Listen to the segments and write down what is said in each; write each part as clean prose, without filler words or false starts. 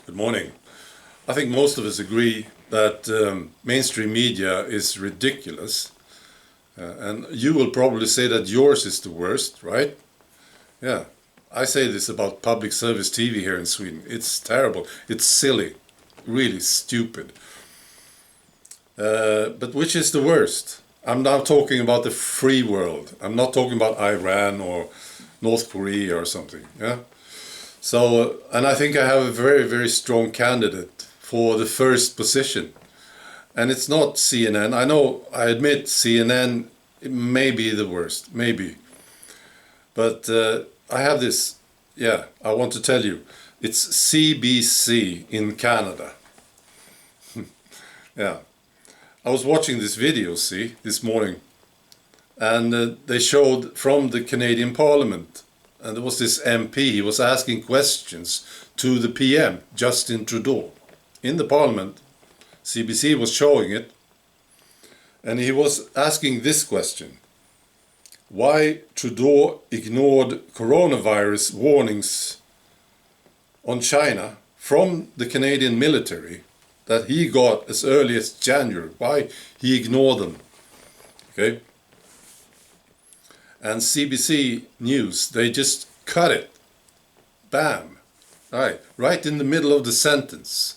Good morning. I think most of us agree that mainstream media is ridiculous. And you will probably say that yours is the worst, right? Yeah. I say this about public service TV here in Sweden. It's terrible. It's silly. Really stupid. But which is the worst? I'm now talking about the free world. I'm not talking about Iran or North Korea or something. Yeah. So, and I think I have a very, very strong candidate for the first position. And it's not CNN. I admit CNN may be the worst, maybe. But I have this, I want to tell you. It's CBC in Canada. Yeah. I was watching this video, this morning. And they showed from the Canadian Parliament. And there was this MP, he was asking questions to the PM, Justin Trudeau, in the Parliament. CBC was showing it. And he was asking this question. Why Trudeau ignored coronavirus warnings on China from the Canadian military that he got as early as January. Why he ignored them. Okay? And CBC News, they just cut it. Bam. Right in the middle of the sentence.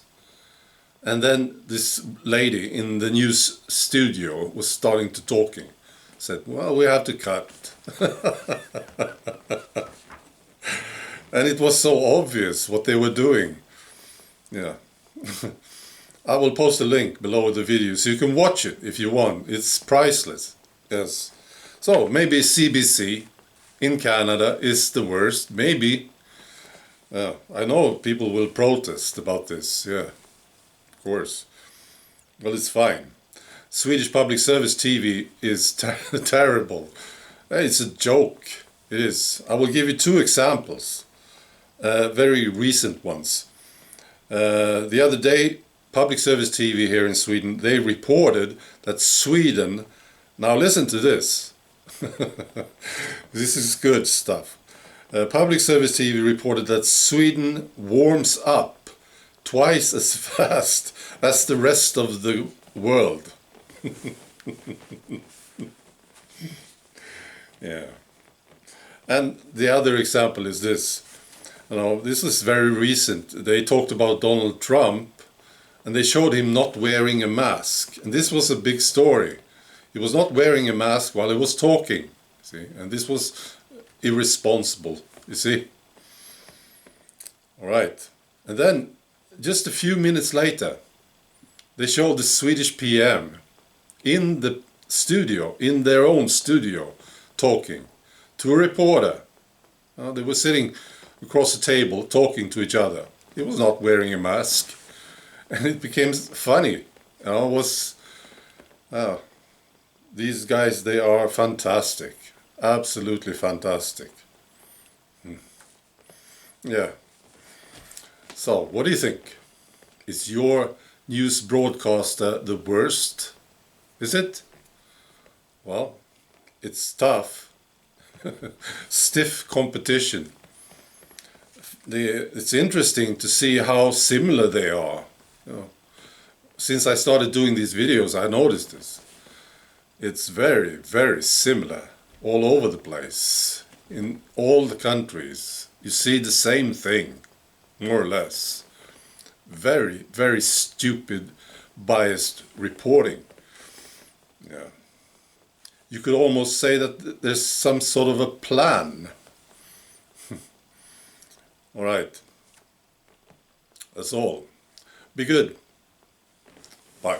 And then this lady in the news studio was starting to talking. Said, well, we have to cut. And it was so obvious what they were doing. Yeah. I will post a link below the video so you can watch it if you want. It's priceless. Yes. So maybe CBC in Canada is the worst. Maybe. I know people will protest about this. Yeah, of course. Well, it's fine. Swedish public service TV is terrible. It's a joke. It is. I will give you two examples. Very recent ones. The other day, public service TV here in Sweden, they reported that Sweden, now listen to this. This is good stuff. Public service TV reported that Sweden warms up twice as fast as the rest of the world. Yeah. And the other example is this. This is very recent. They talked about Donald Trump and they showed him not wearing a mask. And this was a big story. He was not wearing a mask while he was talking, see, and this was irresponsible, you see. All right, and then just a few minutes later, they showed the Swedish PM in the studio, in their own studio, talking to a reporter. They were sitting across the table, talking to each other. He was not wearing a mask, and it became funny. These guys, they are fantastic. Absolutely fantastic. Yeah. So, what do you think? Is your news broadcaster the worst? Is it? Well, it's tough. Stiff competition. It's interesting to see how similar they are. Since I started doing these videos, I noticed this. It's very, very similar all over the place. In all the countries, you see the same thing, more or less. Very, very stupid, biased reporting. Yeah. You could almost say that there's some sort of a plan. All right. That's all. Be good. Bye.